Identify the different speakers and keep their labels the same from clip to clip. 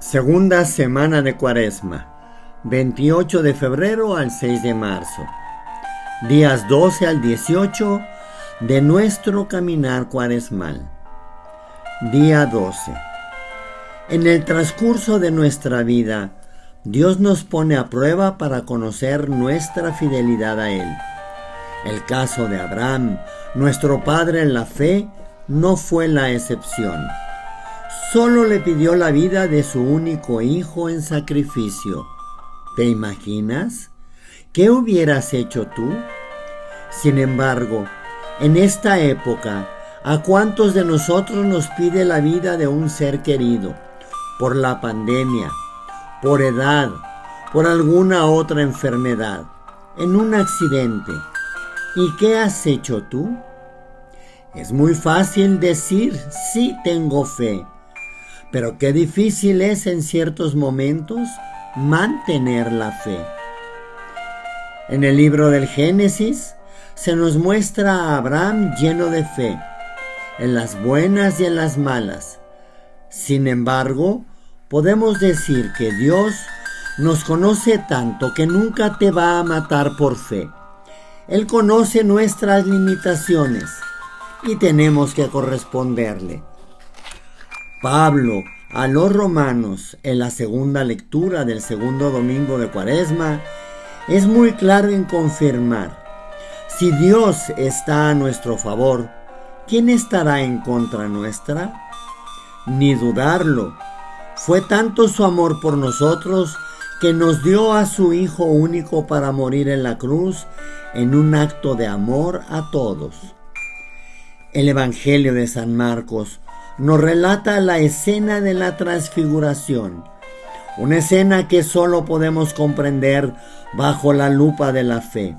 Speaker 1: Segunda semana de Cuaresma, 28 de febrero al 6 de marzo. Días 12 al 18 de nuestro caminar cuaresmal. Día 12. En el transcurso de nuestra vida, Dios nos pone a prueba para conocer nuestra fidelidad a Él. El caso de Abraham, nuestro padre en la fe, no fue la excepción. Solo le pidió la vida de su único hijo en sacrificio. ¿Te imaginas? ¿Qué hubieras hecho tú? Sin embargo, en esta época, ¿a cuántos de nosotros nos pide la vida de un ser querido? Por la pandemia, por edad, por alguna otra enfermedad, en un accidente. ¿Y qué has hecho tú? Es muy fácil decir, sí tengo fe. Pero qué difícil es en ciertos momentos mantener la fe. En el libro del Génesis se nos muestra a Abraham lleno de fe, en las buenas y en las malas. Sin embargo, podemos decir que Dios nos conoce tanto que nunca te va a matar por fe. Él conoce nuestras limitaciones y tenemos que corresponderle. Pablo a los romanos, en la segunda lectura del segundo domingo de Cuaresma, es muy claro en confirmar: si Dios está a nuestro favor, ¿quién estará en contra nuestra? Ni dudarlo, fue tanto su amor por nosotros que nos dio a su Hijo único para morir en la cruz en un acto de amor a todos. El Evangelio de San Marcos nos relata la escena de la transfiguración, una escena que solo podemos comprender bajo la lupa de la fe.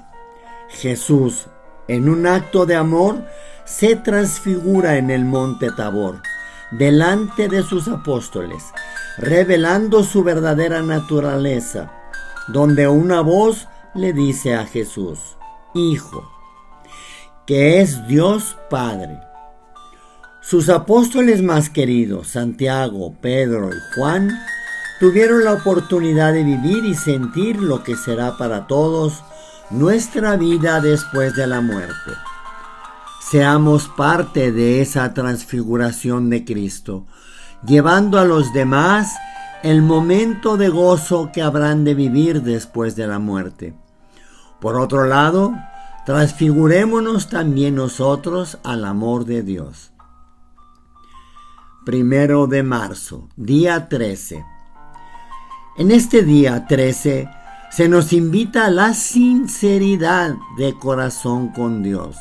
Speaker 1: Jesús, en un acto de amor, se transfigura en el monte Tabor, delante de sus apóstoles, revelando su verdadera naturaleza, donde una voz le dice a Jesús: Hijo, que es Dios Padre. Sus apóstoles más queridos, Santiago, Pedro y Juan, tuvieron la oportunidad de vivir y sentir lo que será para todos nuestra vida después de la muerte. Seamos parte de esa transfiguración de Cristo, llevando a los demás el momento de gozo que habrán de vivir después de la muerte. Por otro lado, transfigurémonos también nosotros al amor de Dios. 1 de marzo, día 13. En este día 13 se nos invita a la sinceridad de corazón con Dios.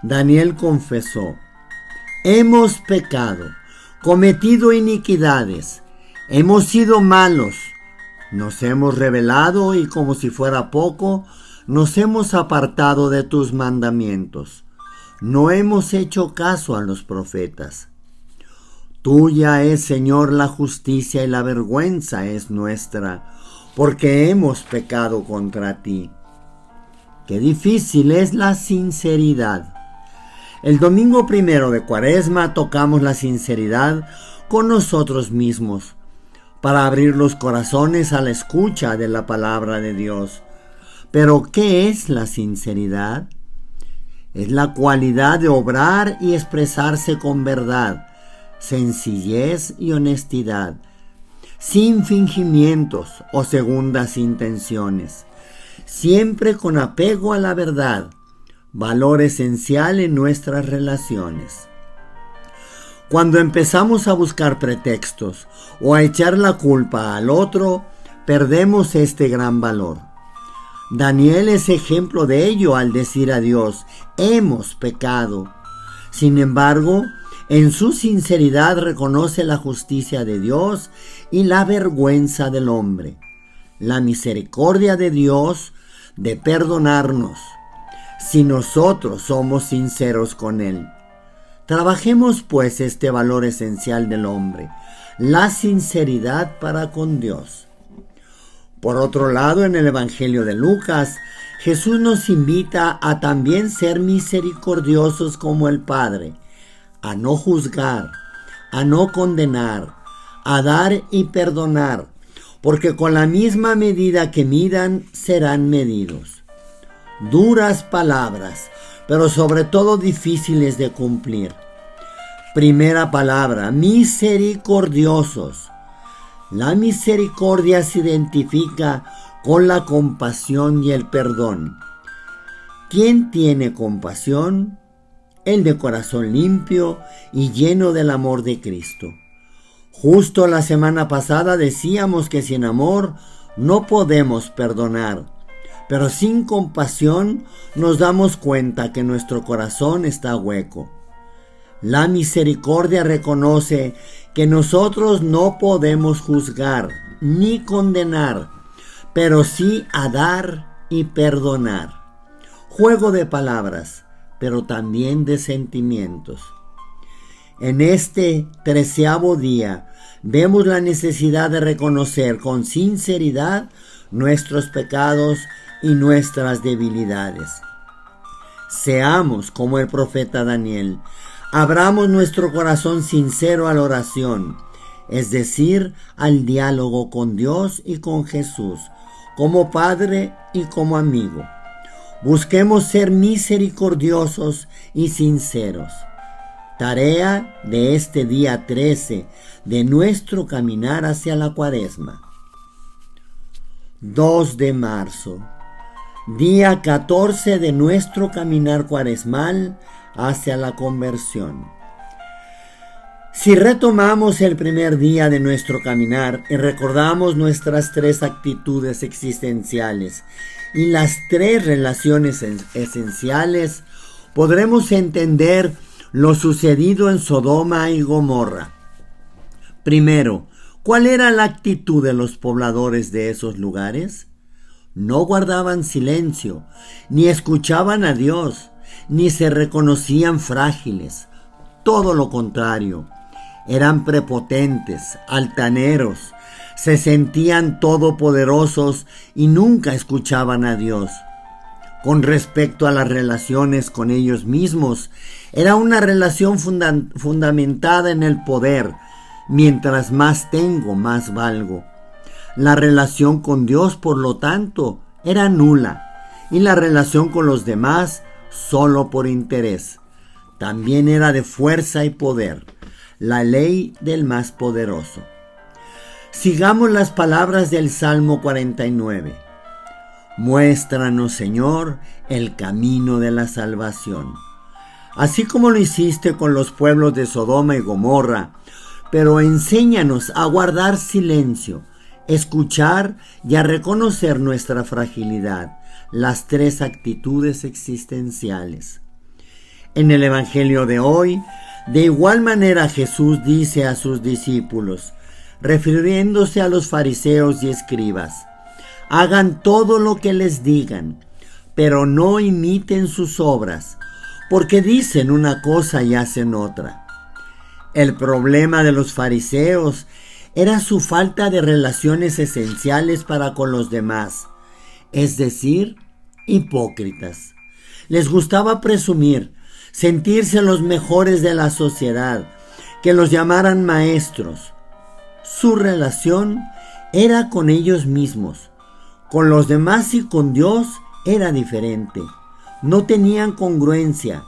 Speaker 1: Daniel confesó: hemos pecado, cometido iniquidades, hemos sido malos, nos hemos rebelado y, como si fuera poco, nos hemos apartado de tus mandamientos. No hemos hecho caso a los profetas. Tuya es, Señor, la justicia y la vergüenza es nuestra, porque hemos pecado contra ti. Qué difícil es la sinceridad. El domingo primero de Cuaresma tocamos la sinceridad con nosotros mismos, para abrir los corazones a la escucha de la palabra de Dios. Pero, ¿qué es la sinceridad? Es la cualidad de obrar y expresarse con verdad, sencillez y honestidad, sin fingimientos o segundas intenciones, siempre con apego a la verdad, valor esencial en nuestras relaciones. Cuando empezamos a buscar pretextos o a echar la culpa al otro, perdemos este gran valor. Daniel es ejemplo de ello al decir a Dios: hemos pecado. Sin embargo, en su sinceridad reconoce la justicia de Dios y la vergüenza del hombre, la misericordia de Dios de perdonarnos, si nosotros somos sinceros con Él. Trabajemos pues este valor esencial del hombre, la sinceridad para con Dios. Por otro lado, en el Evangelio de Lucas, Jesús nos invita a también ser misericordiosos como el Padre, a no juzgar, a no condenar, a dar y perdonar, porque con la misma medida que midan serán medidos. Duras palabras, pero sobre todo difíciles de cumplir. Primera palabra, misericordiosos. La misericordia se identifica con la compasión y el perdón. ¿Quién tiene compasión? El de corazón limpio y lleno del amor de Cristo. Justo la semana pasada decíamos que sin amor no podemos perdonar, pero sin compasión nos damos cuenta que nuestro corazón está hueco. La misericordia reconoce que nosotros no podemos juzgar ni condenar, pero sí a dar y perdonar. Juego de palabras, pero también de sentimientos. En este 13º día vemos la necesidad de reconocer con sinceridad nuestros pecados y nuestras debilidades. Seamos como el profeta Daniel. Abramos nuestro corazón sincero a la oración, es decir, al diálogo con Dios y con Jesús, como Padre y como amigo. Busquemos ser misericordiosos y sinceros. Tarea de este día 13 de nuestro caminar hacia la Cuaresma. 2 de marzo, día 14 de nuestro caminar cuaresmal hacia la conversión. Si retomamos el primer día de nuestro caminar y recordamos nuestras 3 actitudes existenciales y las 3 relaciones esenciales, podremos entender lo sucedido en Sodoma y Gomorra. Primero, ¿cuál era la actitud de los pobladores de esos lugares? No guardaban silencio, ni escuchaban a Dios, ni se reconocían frágiles. Todo lo contrario, eran prepotentes, altaneros, se sentían todopoderosos y nunca escuchaban a Dios. Con respecto a las relaciones con ellos mismos, era una relación fundamentada en el poder. Mientras más tengo, más valgo. La relación con Dios, por lo tanto, era nula, y la relación con los demás solo por interés. También era de fuerza y poder, la ley del más poderoso. Sigamos las palabras del Salmo 49. Muéstranos, Señor, el camino de la salvación. Así como lo hiciste con los pueblos de Sodoma y Gomorra, pero enséñanos a guardar silencio, escuchar y a reconocer nuestra fragilidad, las 3 actitudes existenciales. En el Evangelio de hoy, de igual manera Jesús dice a sus discípulos, refiriéndose a los fariseos y escribas, hagan todo lo que les digan, pero no imiten sus obras, porque dicen una cosa y hacen otra. El problema de los fariseos era su falta de relaciones esenciales para con los demás, es decir, hipócritas. Les gustaba presumir, sentirse los mejores de la sociedad, que los llamaran maestros. Su relación era con ellos mismos. Con los demás y con Dios era diferente. No tenían congruencia.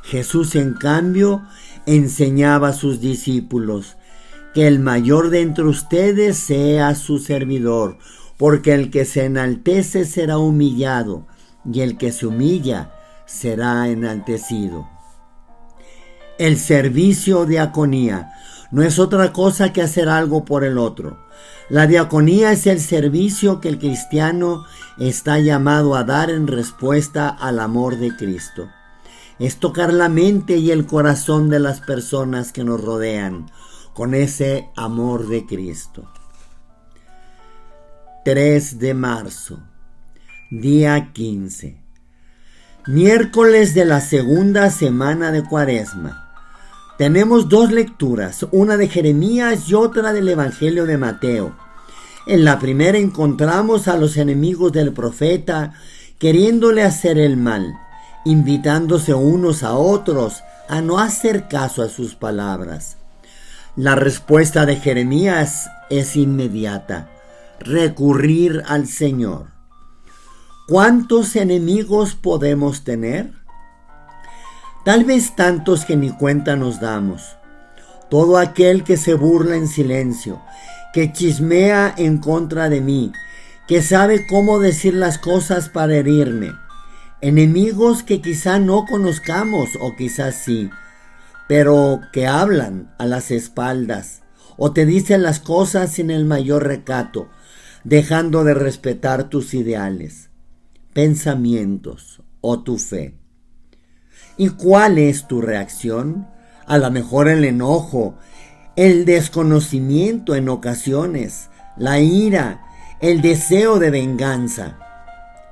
Speaker 1: Jesús, en cambio, enseñaba a sus discípulos que el mayor de entre ustedes sea su servidor, porque el que se enaltece será humillado, y el que se humilla será enaltecido. El servicio o diaconía no es otra cosa que hacer algo por el otro. La diaconía es el servicio que el cristiano está llamado a dar en respuesta al amor de Cristo. Es tocar la mente y el corazón de las personas que nos rodean con ese amor de Cristo. 3 de marzo, día 15. Miércoles de la segunda semana de Cuaresma. Tenemos 2 lecturas, una de Jeremías y otra del Evangelio de Mateo. En la primera encontramos a los enemigos del profeta queriéndole hacer el mal, invitándose unos a otros a no hacer caso a sus palabras. La respuesta de Jeremías es inmediata: recurrir al Señor. ¿Cuántos enemigos podemos tener? Tal vez tantos que ni cuenta nos damos. Todo aquel que se burla en silencio, que chismea en contra de mí, que sabe cómo decir las cosas para herirme. Enemigos que quizá no conozcamos o quizás sí, pero que hablan a las espaldas o te dicen las cosas sin el mayor recato, dejando de respetar tus ideales, pensamientos o tu fe. ¿Y cuál es tu reacción? A lo mejor el enojo, el desconocimiento en ocasiones, la ira, el deseo de venganza.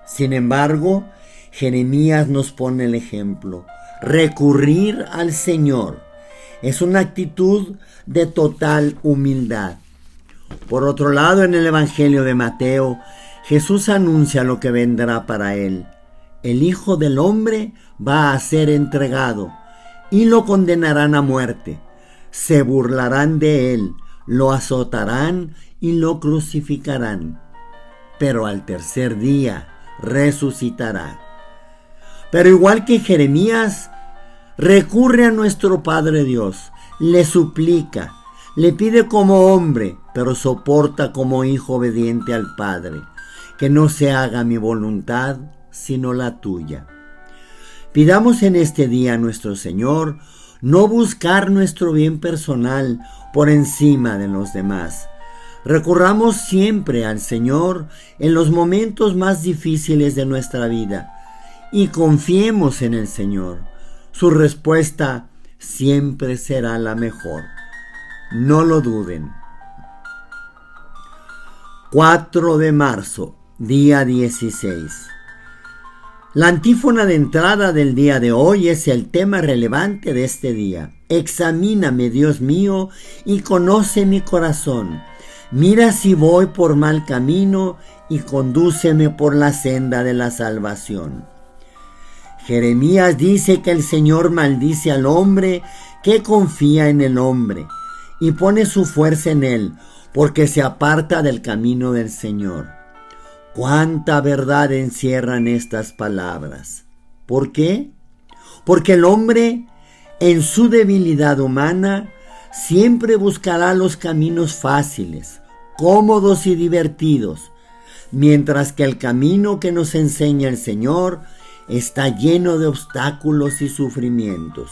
Speaker 1: Sin embargo, Jeremías nos pone el ejemplo. Recurrir al Señor es una actitud de total humildad. Por otro lado, en el Evangelio de Mateo, Jesús anuncia lo que vendrá para él. El Hijo del Hombre va a ser entregado y lo condenarán a muerte. Se burlarán de él, lo azotarán y lo crucificarán. Pero al tercer día resucitará. Pero igual que Jeremías, recurre a nuestro Padre Dios, le suplica, le pide como hombre, pero soporta como hijo obediente al Padre, que no se haga mi voluntad, sino la tuya. Pidamos en este día a nuestro Señor no buscar nuestro bien personal por encima de los demás. Recurramos siempre al Señor en los momentos más difíciles de nuestra vida y confiemos en el Señor. Su respuesta siempre será la mejor. No lo duden. 4 de marzo, día 16. La antífona de entrada del día de hoy es el tema relevante de este día. Examíname, Dios mío, y conoce mi corazón. Mira si voy por mal camino y condúceme por la senda de la salvación. Jeremías dice que el Señor maldice al hombre que confía en el hombre y pone su fuerza en él, porque se aparta del camino del Señor. ¡Cuánta verdad encierran estas palabras! ¿Por qué? Porque el hombre, en su debilidad humana, siempre buscará los caminos fáciles, cómodos y divertidos, mientras que el camino que nos enseña el Señor está lleno de obstáculos y sufrimientos.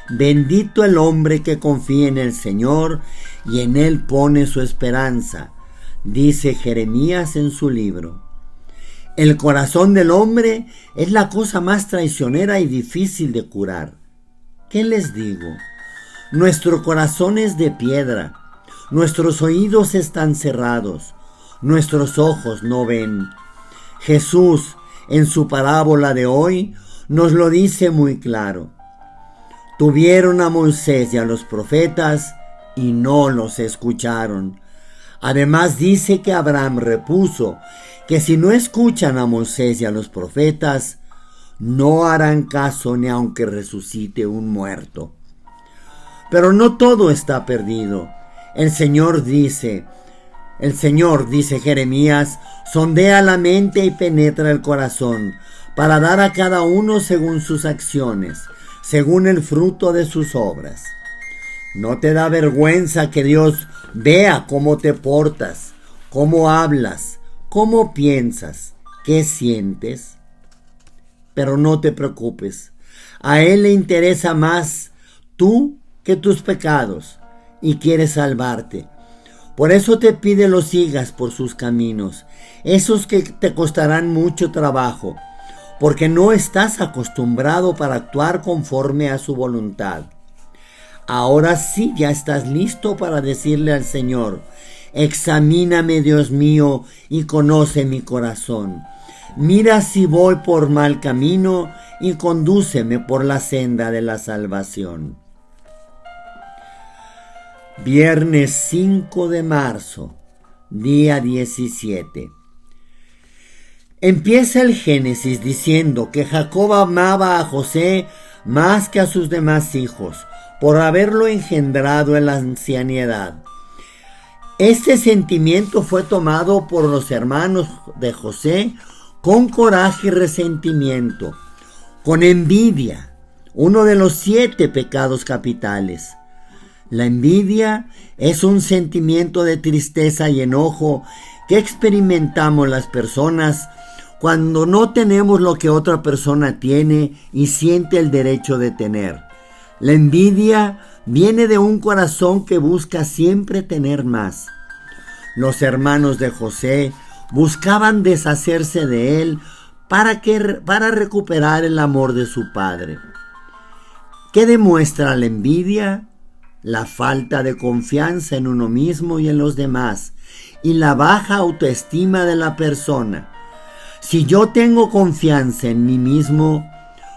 Speaker 1: Bendito el hombre que confía en el Señor y en Él pone su esperanza, dice Jeremías en su libro. El corazón del hombre es la cosa más traicionera y difícil de curar. ¿Qué les digo? Nuestro corazón es de piedra, nuestros oídos están cerrados, nuestros ojos no ven. Jesús, en su parábola de hoy, nos lo dice muy claro. Tuvieron a Moisés y a los profetas y no los escucharon. Además dice que Abraham repuso que si no escuchan a Moisés y a los profetas, no harán caso ni aunque resucite un muerto. Pero no todo está perdido. El Señor dice Jeremías, sondea la mente y penetra el corazón, para dar a cada uno según sus acciones, según el fruto de sus obras. ¿No te da vergüenza que Dios vea cómo te portas, cómo hablas, cómo piensas, qué sientes? Pero no te preocupes, a Él le interesa más tú que tus pecados y quiere salvarte. Por eso te pide los sigas por sus caminos, esos que te costarán mucho trabajo, porque no estás acostumbrado para actuar conforme a su voluntad. Ahora sí ya estás listo para decirle al Señor: examíname, Dios mío, y conoce mi corazón. Mira si voy por mal camino y condúceme por la senda de la salvación. Viernes 5 de marzo, día 17. Empieza el Génesis diciendo que Jacob amaba a José más que a sus demás hijos, por haberlo engendrado en la ancianidad. Este sentimiento fue tomado por los hermanos de José con coraje y resentimiento, con envidia, uno de los 7 pecados capitales. La envidia es un sentimiento de tristeza y enojo que experimentamos las personas cuando no tenemos lo que otra persona tiene y siente el derecho de tener. La envidia viene de un corazón que busca siempre tener más. Los hermanos de José buscaban deshacerse de él para recuperar el amor de su padre. ¿Qué demuestra la envidia? La falta de confianza en uno mismo y en los demás, y la baja autoestima de la persona. Si yo tengo confianza en mí mismo,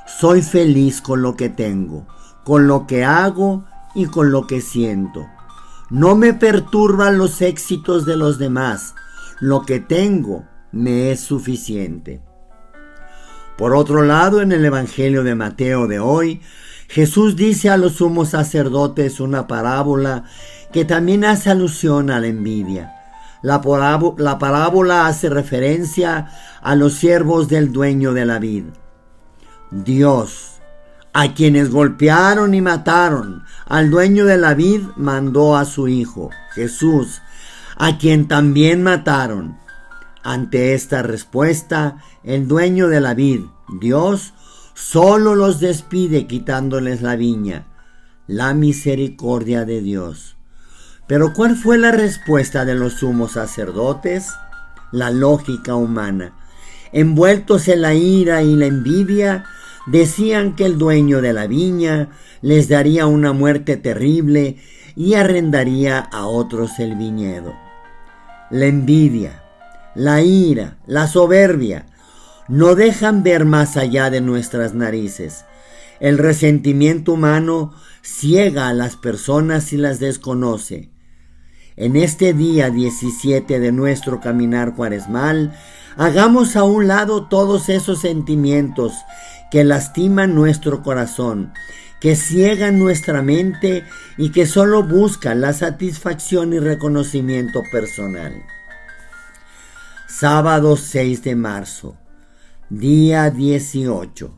Speaker 1: soy feliz con lo que tengo, con lo que hago y con lo que siento. No me perturban los éxitos de los demás. Lo que tengo me es suficiente. Por otro lado, en el Evangelio de Mateo de hoy, Jesús dice a los sumos sacerdotes una parábola que también hace alusión a la envidia. La parábola hace referencia a los siervos del dueño de la vid. Dios, a quienes golpearon y mataron al dueño de la vid, mandó a su Hijo, Jesús, a quien también mataron. Ante esta respuesta, el dueño de la vid, Dios, solo los despide quitándoles la viña. La misericordia de Dios. Pero ¿cuál fue la respuesta de los sumos sacerdotes? La lógica humana. Envueltos en la ira y la envidia, decían que el dueño de la viña les daría una muerte terrible y arrendaría a otros el viñedo. La envidia, la ira, la soberbia no dejan ver más allá de nuestras narices. El resentimiento humano ciega a las personas y las desconoce. En este día 17 de nuestro caminar cuaresmal, hagamos a un lado todos esos sentimientos que lastiman nuestro corazón, que ciegan nuestra mente y que solo buscan la satisfacción y reconocimiento personal. Sábado 6 de marzo, día 18.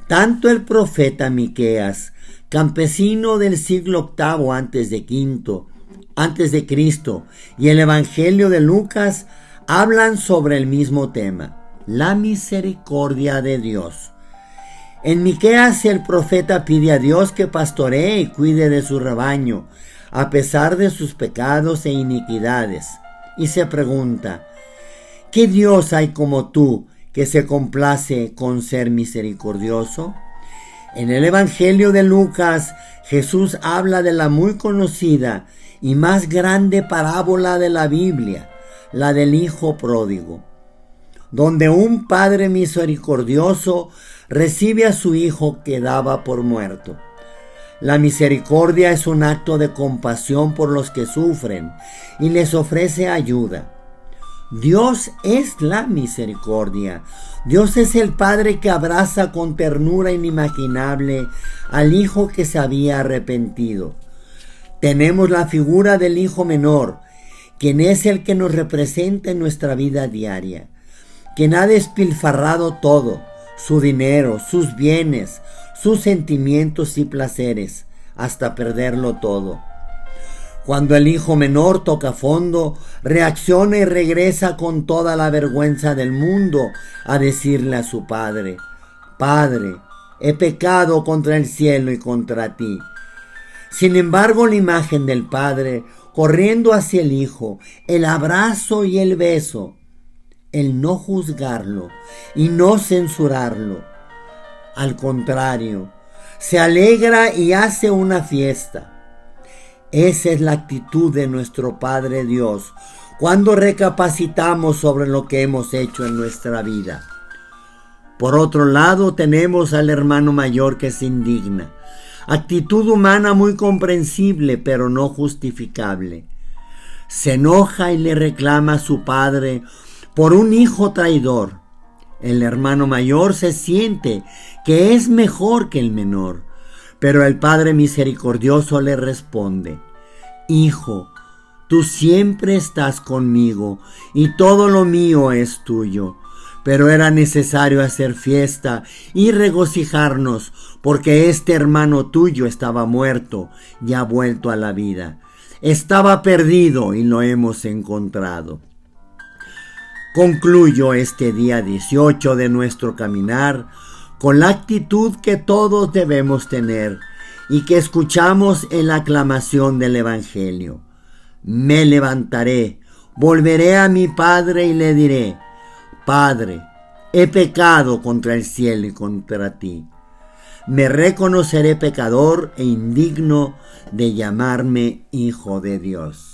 Speaker 1: Tanto el profeta Miqueas, campesino del siglo VIII antes de Cristo, y el Evangelio de Lucas hablan sobre el mismo tema, la misericordia de Dios. En Miqueas el profeta pide a Dios que pastoree y cuide de su rebaño, a pesar de sus pecados e iniquidades, y se pregunta, ¿qué Dios hay como tú que se complace con ser misericordioso? En el Evangelio de Lucas, Jesús habla de la muy conocida y más grande parábola de la Biblia, la del Hijo Pródigo, donde un padre misericordioso recibe a su hijo que daba por muerto. La misericordia es un acto de compasión por los que sufren y les ofrece ayuda. Dios es la misericordia. Dios es el Padre que abraza con ternura inimaginable al Hijo que se había arrepentido. Tenemos la figura del Hijo menor, quien es el que nos representa en nuestra vida diaria, quien ha despilfarrado todo, su dinero, sus bienes, sus sentimientos y placeres, hasta perderlo todo. Cuando el hijo menor toca fondo, reacciona y regresa con toda la vergüenza del mundo a decirle a su padre, «Padre, he pecado contra el cielo y contra ti». Sin embargo, la imagen del padre corriendo hacia el hijo, el abrazo y el beso, el no juzgarlo y no censurarlo. Al contrario, se alegra y hace una fiesta. Esa es la actitud de nuestro Padre Dios cuando recapacitamos sobre lo que hemos hecho en nuestra vida. Por otro lado, tenemos al hermano mayor que se indigna. Actitud humana muy comprensible, pero no justificable. Se enoja y le reclama a su padre por un hijo traidor. El hermano mayor se siente que es mejor que el menor, Pero el Padre misericordioso le responde: Hijo, tú siempre estás conmigo y todo lo mío es tuyo. Pero era necesario hacer fiesta y regocijarnos, porque este hermano tuyo estaba muerto y ha vuelto a la vida. Estaba perdido y lo hemos encontrado. Concluyo este día 18 de nuestro caminar con la actitud que todos debemos tener y que escuchamos en la aclamación del Evangelio. Me levantaré, volveré a mi Padre y le diré: Padre, he pecado contra el cielo y contra ti. Me reconoceré pecador e indigno de llamarme hijo de Dios.